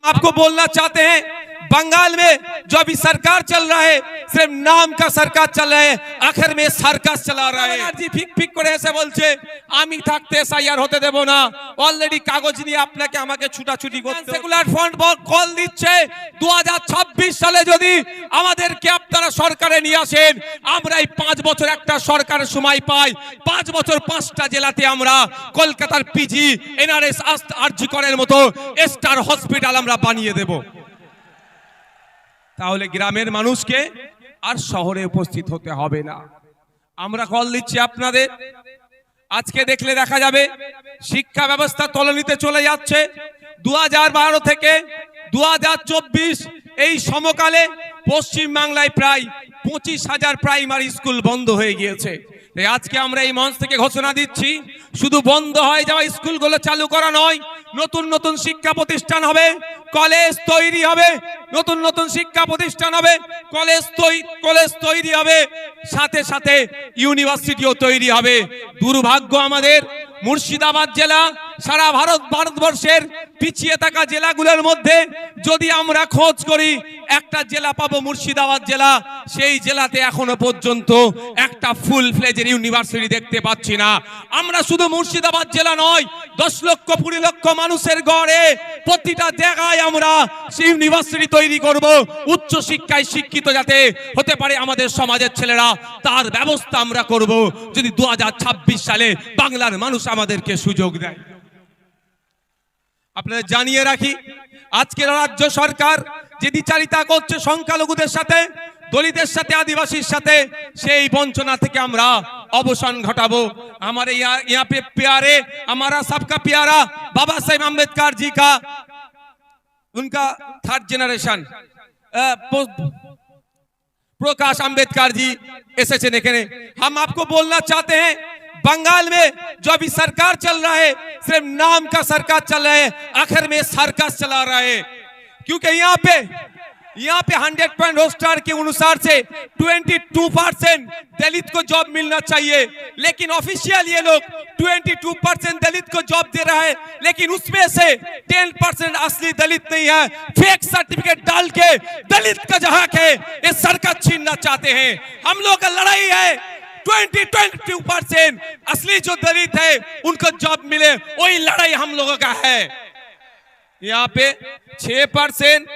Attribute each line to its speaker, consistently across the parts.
Speaker 1: आपको बोलना चाहते हैं, बंगाल में जो अभी सरकार चल रहा है सिर्फ नाम का सरकार चल रहा है, आखिर में सर्कस चला रहा है। जी फिक फिक করে এসে বলছে আমি থাকতে এসআইআর হতে দেব না, অলরেডি কাগজ নিয়ে আপনাকে আমাকে ছুটাছুটি করতে। সেকুলার ফ্রন্ট কল দিচ্ছে 2026 সালে যদি আমাদেরকে আপনারা সরকারে নিয়ে আসেন, আমরা এই 5 বছর একটা সরকারের সময় পাই, 5 বছর 5টা জেলাতে আমরা কলকাতার পিজি এনআরএস আরজি করের মতো স্টার হসপিটাল আমরা বানিয়ে দেব। তাহলে গ্রামের মানুষকে আর শহরে উপস্থিত হতে হবে না। আমরা কল দিচ্ছি আপনাদের। আজকে দেখলে দেখা যাবে শিক্ষা ব্যবস্থা তলানিতে চলে যাচ্ছে। 2012 থেকে 2024 এই সমকালে পশ্চিম বাংলায় প্রায় 25,000 প্রাইমারি স্কুল বন্ধ হয়ে গিয়েছে। আজকে আমরা এই মঞ্চ থেকে ঘোষণা দিচ্ছি, শুধু বন্ধ হয়ে যাওয়া স্কুলগুলো চালু করা নয়, নতুন নতুন শিক্ষা প্রতিষ্ঠান হবে, কলেজ তৈরি হবে, নতুন নতুন শিক্ষা প্রতিষ্ঠান হবে, কলেজ তৈরি হবে, সাথে সাথে ইউনিভার্সিটিও তৈরি হবে। দুর্ভাগ্য আমাদের মুর্শিদাবাদ জেলা সারা ভারতবর্ষের পিছিয়ে থাকা জেলাগুলোর মধ্যে যদি আমরা খোঁজ করি একটা জেলা পাবো মুর্শিদাবাদ জেলা, সেই জেলাতে এখনো পর্যন্ত একটা ফুল ফ্লেজের ইউনিভার্সিটি দেখতে পাচ্ছি না। আমরা শুধু মুর্শিদাবাদ জেলা নয়, 10 লক্ষ 20 লক্ষ মানুষের গড়ে প্রতিটা জায়গায় আমরা ইউনিভার্সিটি তৈরি করব। উচ্চ শিক্ষায় শিক্ষিত যাতে হতে পারে আমাদের সমাজের ছেলেরা, তার ব্যবস্থা আমরা করব যদি 2026 সালে বাংলার মানুষ আমাদেরকে সুযোগ দেয়। আপনাদের জানিয়ে রাখি, আজকের রাজ্য সরকার যে দ্বিচারিতা করছে সংখ্যালঘুদের সাথে, দলিতের সাথে, আদিবাসীর সাথে, সেই বঞ্চনা থেকে আমরা অবসান ঘটাবো। हमारे यहाँ पे प्यारे, हमारा सबका प्यारा बाबा साहेब अम्बेडकर जी का उनका 3rd जनरेशन प्रकाश अम्बेडकर जी एसएचएन एखाने। हम आपको बोलना चाहते हैं, बंगाल में जो अभी सरकार चल रहा है सिर्फ नाम का सरकार चल रहा है, आखिर में सर्कस चला रहा है। क्योंकि यहाँ पे 100 पॉइंट रोस्टर के अनुसार से 22% दलित को जॉब मिलना चाहिए, लेकिन ऑफिशियल ये लोग 22% दलित को जॉब दे रहा है, लेकिन उसमें से 10% असली दलित नहीं है। फेक सर्टिफिकेट डाल के दलित का जहाँ है ये सरकार छीनना चाहते हैं। हम लोग का लड़ाई है 22% असली जो दलित है उनको जॉब मिले, वही लड़ाई हम लोगों का है। यहाँ पे 6%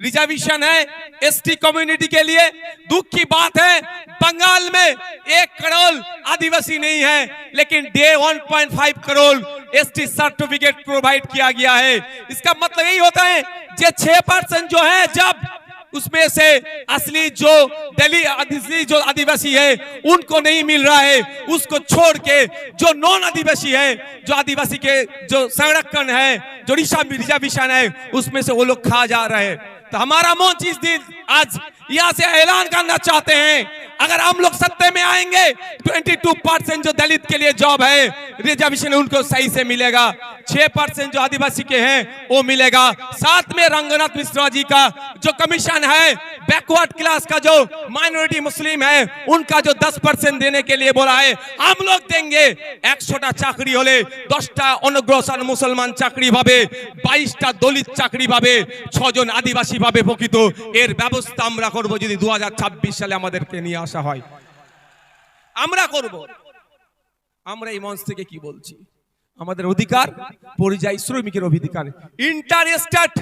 Speaker 1: रिजर्वेशन है एसटी कम्युनिटी के लिए। दुख की बात है बंगाल में 1 करोड़ आदिवासी नहीं है, लेकिन 1.5 करोड़ एसटी सर्टिफिकेट प्रोवाइड किया गया है। इसका मतलब यही होता है जे 6% जो है, जब उसमें से असली जो आदिवासी है उनको नहीं मिल रहा है, उसको छोड़ के जो नॉन आदिवासी है, जो आदिवासी के जो संरक्षण है, जो रिजर्वेशन है, उसमें से वो लोग खा जा रहे हैं। तो हमारा मंच इस दिन आज यहाँ से ऐलान करना चाहते हैं, अगर हम लोग सत्ते में आएंगे 22% जो दलित के लिए जॉब है, रिजर्वेशन उनको सही से मिलेगा, 6% जो आदिवासी के हैं वो मिलेगा। साथ में रंगनाथ मिश्रा जी का जो कमीशन है, बैकवर्ड क्लास का जो माइनॉरिटी मुस्लिम है उनका जो 10% देने के लिए बोला है, हम लोग देंगे। 100टा चाकरी होले 10टा অনগ্রসর মুসলমান চাকরি পাবে, 22টা দলিত চাকরি পাবে, 6 জন আদিবাসী পাবে প্রকৃত। এর ব্যবস্থা আমরা করব যদি 2026 সালে আমাদেরকে নিয়ে আসা হয়, আমরা করব। আমরা এই মঞ্চ থেকে কি বলছি, আমাদের অধিকার পরিযায়ী শ্রমিকের অধিকার, ইন্টার স্টেট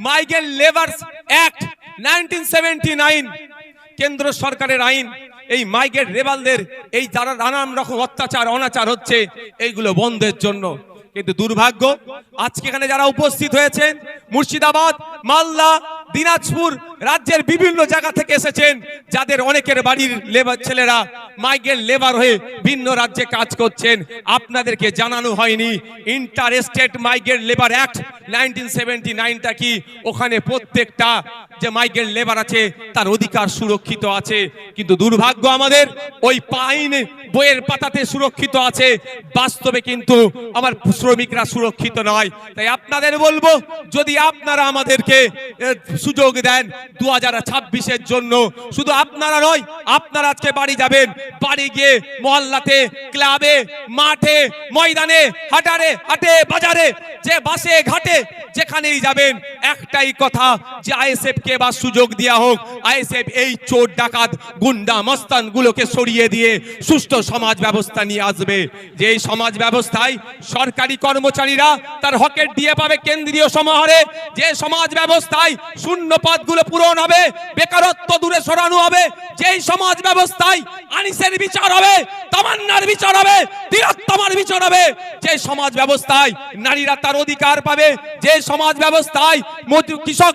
Speaker 1: মাইগ্রেন্ট লেবারস অ্যাক্ট 1979 কেন্দ্র সরকারের আইন। এই মাইগ্রেন্ট লেবারদের এই যারা নানান রকম অত্যাচার অনাচার হচ্ছে এইগুলো বন্ধের জন্য। কিন্তু দুর্ভাগ্য আজকে এখানে যারা উপস্থিত হয়েছেন মুর্শিদাবাদ, মালদা, দিনাজপুর রাজ্যের বিভিন্ন জায়গা থেকে এসেছেন, যাদের অনেকের বাড়ির লেবার ছেলেরা মাইগ্রেন্ট লেবার হয়ে ভিন্ন রাজ্যে কাজ করছেন, আপনাদেরকে জানানো হয়নি inter state migrant labour act 1979টা কি। ওখানে প্রত্যেকটা যে মাইগ্রেন্ট লেবার আছে তার অধিকার সুরক্ষিত আছে। কিন্তু দুর্ভাগ্য আমাদের ওই বইয়ের পাতাতে সুরক্ষিত আছে, বাস্তবে কিন্তু আমার শ্রমিকরা সুরক্ষিত নয়। তাই আপনাদের বলবো, যদি আপনারা আমাদেরকে সুযোগ দেন 2026-এর জন্য, শুধু আপনারা নয়, আপনারা আজকে বাড়ি যাবেন, বাড়ি গিয়ে মহল্লাতে, ক্লাবে, মাঠে, ময়দানে, হাটে বাজারে, যে বাসে ঘাটে যেখানেই যাবেন, একটাই কথা, যে আইএসএফ কে বা সুযোগ দেওয়া হোক। আইএসএফ এই চোর ডাকাত গুন্ডা মস্তান গুলোকে সরিয়ে দিয়ে সুষ্ঠু সমাজ ব্যবস্থা নিয়ে আসবে। যে এই সমাজ ব্যবস্থায় সরকারি কর্মচারীরা তার হকের দিয়ে পাবে কেন্দ্রীয় সমাহারে, যে সমাজ ব্যবস্থায় শূন্য পদগুলো পূরণ হবে, বেকারত্ব দূরে সরানো হবে, যেই সমাজ ব্যবস্থায় আনিসের বিচার হবে, তামান্নার বিচার হবে, তিলোত্তমার বিচার হবে, যে সমাজ ব্যবস্থায় নারীরা তার অধিকার পাবে, যে সমাজ ব্যবস্থায় কৃষক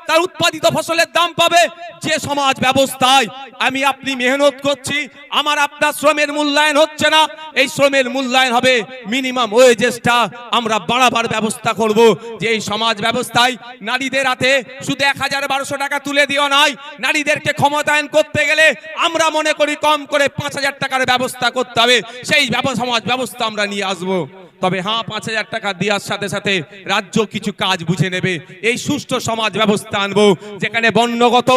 Speaker 1: তার উৎপাদিত ফসলের দাম পাবে, যে সমাজ ব্যবস্থায় আমি আপনি মেহনত করছি, আমার আপনার শ্রমের মূল্যায়ন হচ্ছে না, এই শ্রমের মূল্যায়ন হবে, মিনিমাম ওয়েজেসটা আমরা বাড়াবার ব্যবস্থা করব। যে এই সমাজ ব্যবস্থায় নারীদের হাতে শুধু 1000-1200 টাকা তুলে দিও নয়, নারীদেরকে ক্ষমতায়ন করতে গেলে আমরা মনে করি কম করে 5000 টাকার ব্যবস্থা করতে হবে। সেই সমাজ ব্যবস্থা আমরা নিয়ে আসবো। তবে হ্যাঁ, 5000 টাকা দেওয়ার সাথে সাথে রাজ্য কিছু কাজ বুঝে নেবে। এই সুষ্ঠু সমাজ ব্যবস্থা আনবো, যেখানে বর্ণগত,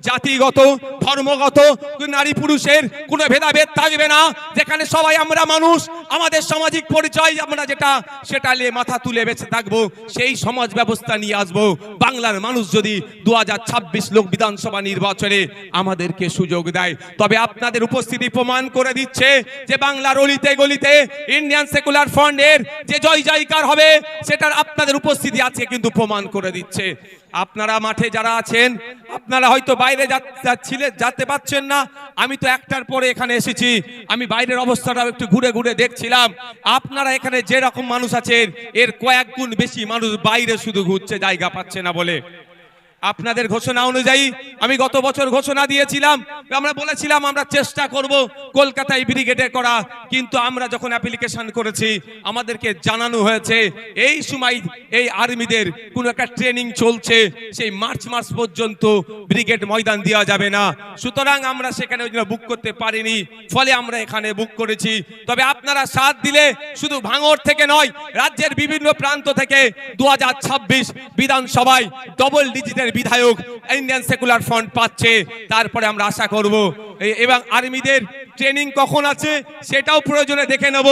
Speaker 1: জাতিগত, ধর্মগত, নারী পুরুষের কোনো ভেদাভেদ থাকবে না, যেখানে সবাই আমরা মানুষ, আমাদের সামাজিক পরিচয় আমরা যেটা সেটা নিয়ে মাথা তুলে বেঁচে থাকবো। সেই সমাজ ব্যবস্থা নিয়ে আসবো। বাংলার মানুষ যদি 2026 লোক বিধানসভা নির্বাচনে আমাদেরকে সুযোগ দেয়, তবে আপনাদের উপস্থিতি প্রমাণ করে দিচ্ছে যে বাংলার অলিতে গলিতে ইন্ডিয়ান সেকুলার ফ্রন্টের যে জয় জয়কার হবে, সেটার আপনাদের উপস্থিতি আছে কিন্তু প্রমাণ করে দিচ্ছে। আপনারা মাঠে যারা আছেন, আপনারা হয়তো বাইরে যেতে পাচ্ছেন না, আমি তো একটার পরে এখানে এসেছি, আমি বাইরের অবস্থাটা একটু ঘুরে ঘুরে দেখছিলাম। আপনারা এখানে যে রকম মানুষ আছেন, এর কয়েক গুণ বেশি মানুষ বাইরে শুধু ঘুরছে, জায়গা পাচ্ছে না বলে। আপনাদের ঘোষণা অনুযায়ী আমি গত বছর ঘোষণা দিয়েছিলাম, আমরা বলেছিলাম আমরা চেষ্টা করব কলকাতায় ব্রিগেডে করা, কিন্তু আমরা যখন অ্যাপ্লিকেশন করেছি আমাদেরকে জানানো হয়েছে এই সময় এই আর্মিদের কোনো একটা ট্রেনিং চলছে, সেই মার্চ মাস পর্যন্ত ব্রিগেড ময়দান দেওয়া যাবে না। সুতরাং আমরা সেখানে ওই জন্য বুক করতে পারিনি, ফলে আমরা এখানে বুক করেছি। তবে আপনারা সাথ দিলে শুধু ভাঙড় থেকে নয়, রাজ্যের বিভিন্ন প্রান্ত থেকে 2026 বিধানসভায় ডবল ডিজিটের বিধায়ক ইন্ডিয়ান সেকুলার ফ্রন্ট পাচ্ছে। তারপরে আমরা আশা করব, এবং আর্মিদের ট্রেনিং কখন আছে সেটাও প্রয়োজনে দেখে নেব,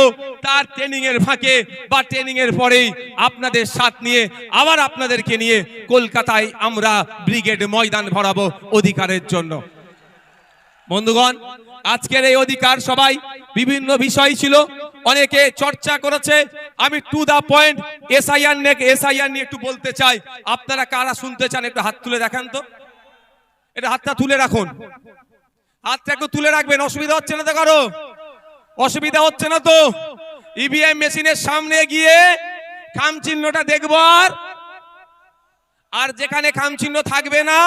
Speaker 1: তার ট্রেনিং এর ফাঁকে বা ট্রেনিং এর পরেই আপনাদের সাথ নিয়ে আবার আপনাদেরকে নিয়ে কলকাতায় আমরা ব্রিগেড ময়দান ভরাবো অধিকারের জন্য। বন্ধুগণ, আজকের এই অধিকার সবাই বিভিন্ন বিষয় ছিল, অনেকে চর্চা করেছে। আমি টু দা পয়েন্ট এসআইআর নিয়ে একটু বলতে চাই। আপনারা কারা শুনতে চান একটু হাত তুলে দেখান তো, এটা হাতটা তুলে রাখুন, হাতটা একটু তুলে রাখবেন। অসুবিধা হচ্ছে না তো কারো? অসুবিধা হচ্ছে না তো? ইভিএম মেশিনের সামনে গিয়ে খাম চিহ্নটা দেখবো, আর যেখানে খাম চিহ্ন থাকবে না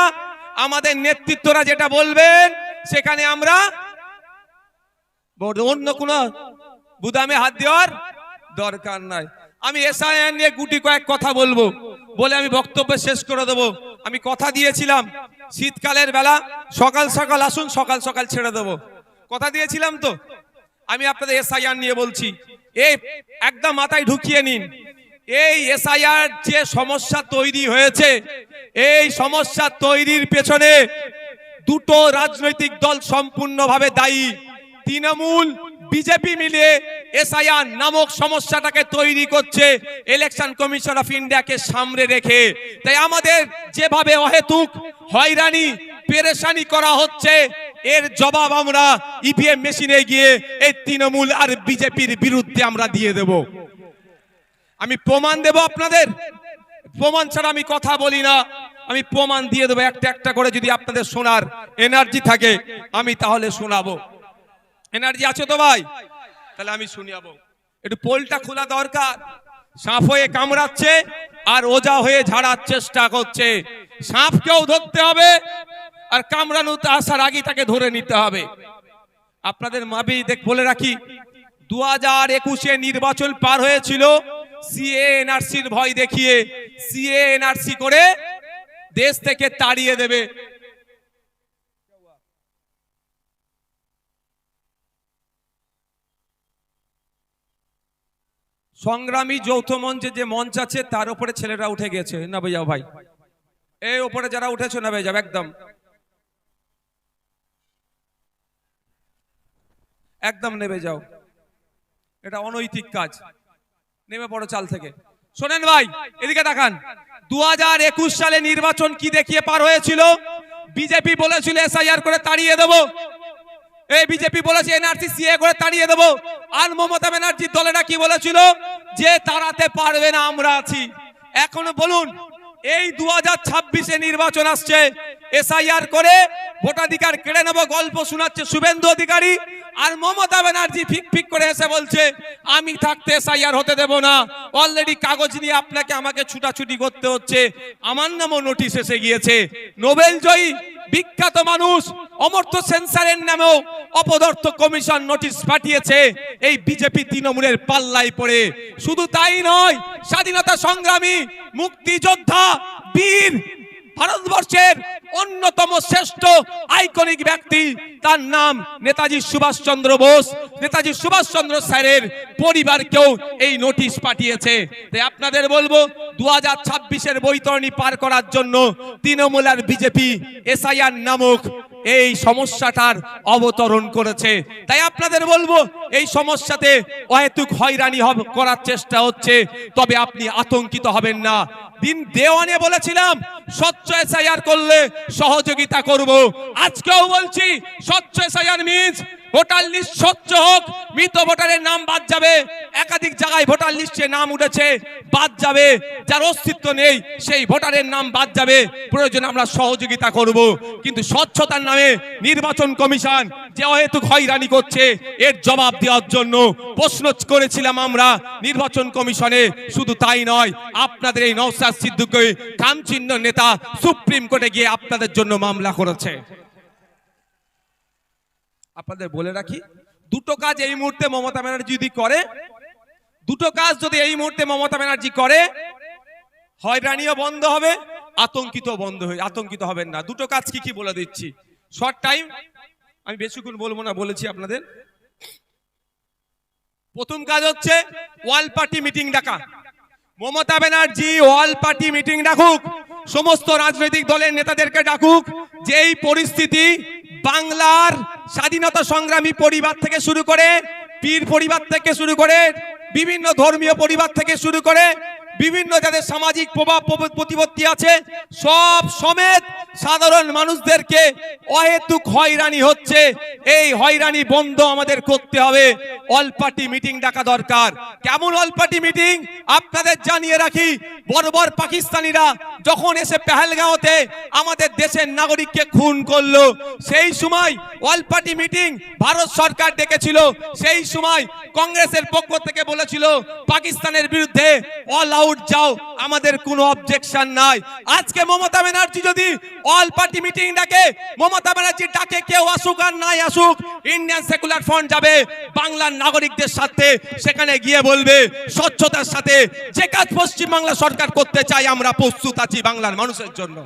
Speaker 1: আমাদের নেতৃত্বরা যেটা বলবেন সেখানে আমরা অন্য কোন বুদামে হাত দেওয়ার দরকার নাই। আমি এসআইআর নিয়ে গুটি কয়েক কথা বলবো বলে আমি বক্তব্য শেষ করে দেবো। আমি কথা দিয়েছিলাম শীতকালের বেলা সকাল সকাল আসুন, সকাল সকাল ছেড়ে দেবো, কথা দিয়েছিলাম তো। আমি আপনাদের এসআইআর নিয়ে বলছি, এই একদম মাথায় ঢুকিয়ে নিন, এই এসআইআর যে সমস্যা তৈরি হয়েছে, এই সমস্যা তৈরির পেছনে দুটো রাজনৈতিক দল সম্পূর্ণভাবে দায়ী। তৃণমূল বিজেপি মিলে এসআইআর নামক সমস্যাটাকে তৈরি করছে ইলেকশন কমিশন অফ ইন্ডিয়াকে সামনে রেখে। তাই আমাদের যেভাবে অহেতুক হয়রানি পেরেশানি করা হচ্ছে, এর জবাব আমরা ইভিএম মেশিনে গিয়ে এই তৃণমূল আর বিজেপির বিরুদ্ধে আমরা দিয়ে দেব। আমি প্রমাণ দেব আপনাদের, প্রমাণ ছাড়া আমি কথা বলি না, আমি প্রমাণ দিয়ে দেবো একটা একটা করে। যদি আপনাদের শোনার এনার্জি থাকে আমি তাহলে শোনাবো। এনার্জি আছে তো ভাই? তাহলে আমি শুনিয়াবো। একটু পোলটা খোলা দরকার। সাপ হয়ে কামড়াচ্ছে আর ওজা হয়ে ঝাড়ার চেষ্টা করছে। সাপকেও ধরতে হবে আর কামড়ানোতে আসার আগে তাকে ধরে নিতে হবে। আপনাদের মাবি বলে রাখি, 2021-এ নির্বাচন পার হয়েছিল সিএ এনআরসির ভয় দেখিয়ে, সিএ এনআরসি করে দেশ থেকে তাড়িয়ে দেবে। সংগ্রামী যৌথ মঞ্চে যে মঞ্চ আছে তার উপরে ছেলেরা উঠে গেছে, নামে যাও ভাই। এই উপরে যারা উঠেছো নামে যাও, একদম একদম নেমে যাও, এটা অনৈতিক কাজ, নেমে পড়ো চাল থেকে। শোনেন ভাই, এদিকে তাকান। 2021 সালে নির্বাচন কি দেখিয়ে পার হয়েছিল? বিজেপি বলেছিল এসআইআর করে তাড়িয়ে দেবো, এই বিজেপি বলেছে এনআরসি সিএ করে তাড়িয়ে দেবো। আর মমতা ব্যানার্জির দলেরা কি বলেছিল? যে তাড়াতে পারবে না, আমরা আছি। এখনো বলুন, এই 2026-এ নির্বাচন আসছে, এসআইআর করে ভোটাধিকার কেড়ে নেবো গল্প শোনাচ্ছে শুভেন্দু অধিকারী, আর মমতা ব্যানার্জি ফিক ফিক করে এসে বলছে আমি থাকতে এসআইআর হতে দেব না। অলরেডি কাগজ নিয়ে আপনাকে আমাকে ছুটাছুটি করতে হচ্ছে, আমার নামও নোটিশ এসে গিয়েছে। নোবেল জয়ী বিখ্যাত মানুষ অমর্ত্য সেন্সারের নামেও অপদার্থ কমিশন নোটিশ পাঠিয়েছে এই বিজেপি তৃণমূলের পাল্লায় পড়ে। শুধু তাই নয়, স্বাধীনতা সংগ্রামী, মুক্তিযোদ্ধা, বীর, ভারতবর্ষের অন্যতম শ্রেষ্ঠ আইকনিক ব্যক্তি, তার নাম নেতাজি সুভাষচন্দ্র বোস, নেতাজি সুভাষচন্দ্র স্যারের পরিবারকেও এই নোটিশ পাঠিয়েছে। তাই আপনাদের বলবো, 2026-এর বৈতরণী পার করার জন্য তৃণমূল আর বিজেপি এসআইআর নামক এই সমস্যাটার অবতরণ করেছে। তাই আপনাদের বলবো, এই সমস্যাতে অহেতুক হয়রানি করার চেষ্টা হচ্ছে, তবে আপনি আতঙ্কিত হবেন না। দিন দেওয়ানে বলেছিলাম স্বচ্ছ এসআইআর করলে সহযোগিতা করব, আজকেও বলছি স্বচ্ছ এসআইআর মিন্স ভোটার লিস্ট স্বচ্ছ হোক, মৃত ভোটারের নাম বাদ যাবে। একাধিক জায়গায় ভোটার লিস্টে নাম উঠেছে, বাদ যাবে, যার অস্তিত্ব নেই সেই ভোটারের নাম বাদ যাবে। প্রয়োজনে আমরা সহযোগিতা করব, কিন্তু স্বচ্ছতার নামে নির্বাচন কমিশন যে অহেতুক হয়রানি করছে এর জবাব দেওয়ার জন্য প্রশ্ন করেছিলাম আমরা নির্বাচন কমিশনে। শুধু তাই নয়, আপনাদের এই নওশাদ সিদ্দিকী খামচিহ্ন নেতা সুপ্রিম কোর্টে গিয়ে আপনাদের জন্য মামলা করেছে। আপনাদের বলে রাখি, দুটো কাজ এই মুহূর্তে মমতা ব্যানার্জি যদি করে, দুটো কাজ যদি এই মুহূর্তে মমতা ব্যানার্জি করে, হয়রানিও বন্ধ হবে, আতঙ্কিত হবেন না। দুটো কাজ কি কি বলে দিচ্ছি, শর্ট টাইম, আমি বেশিক্ষণ বলবো না, বলেছি আপনাদের। প্রথম কাজ হচ্ছে ওয়াল পার্টি মিটিং ডাকা। মমতা ব্যানার্জি ওয়াল পার্টি মিটিং ডাকুক, সমস্ত রাজনৈতিক দলের নেতাদেরকে ডাকুক। যেই পরিস্থিতি বাংলার স্বাধীনতা সংগ্রামী পরিবার থেকে শুরু করে, পীর পরিবার থেকে শুরু করে, বিভিন্ন ধর্মীয় পরিবার থেকে শুরু করে, বিভিন্ন যাদের সামাজিক প্রভাব প্রতিপত্তি আছে, সব সমেত সাধারণ মানুষদেরকে অহেতুক হয়রানি হচ্ছে, এই হয়রানি বন্ধ আমাদের করতে হবে। অল পার্টি মিটিং ডাকা দরকার। কেমন অল পার্টি মিটিং আপনাদের জানিয়ে রাখি, বর্বর পাকিস্তানিরা যখন এসে পেহেলগাঁওতে আমাদের দেশের নাগরিককে খুন করলো, সেই সময় অল পার্টি মিটিং ভারত সরকার ডেকেছিল। সেই সময় কংগ্রেসের পক্ষ থেকে বলেছিল পাকিস্তানের বিরুদ্ধে অল আউট যাও, আমাদের কোনো অবজেকশন নাই। আজকে মমতা ব্যানার্জি যদি অল পার্টি মিটিং ডাকে, মমতা ব্যানার্জি ডাকে কেউ আসুক আর নাই আসুক, ইন্ডিয়ান সেকুলার ফ্রন্ট যাবে বাংলার নাগরিকদের সাথে, সেখানে গিয়ে বলবে স্বচ্ছতার সাথে যে কাজ পশ্চিমবাংলা সরকার করতে চাই আমরা প্রস্তুত আছি বাংলার মানুষের জন্য।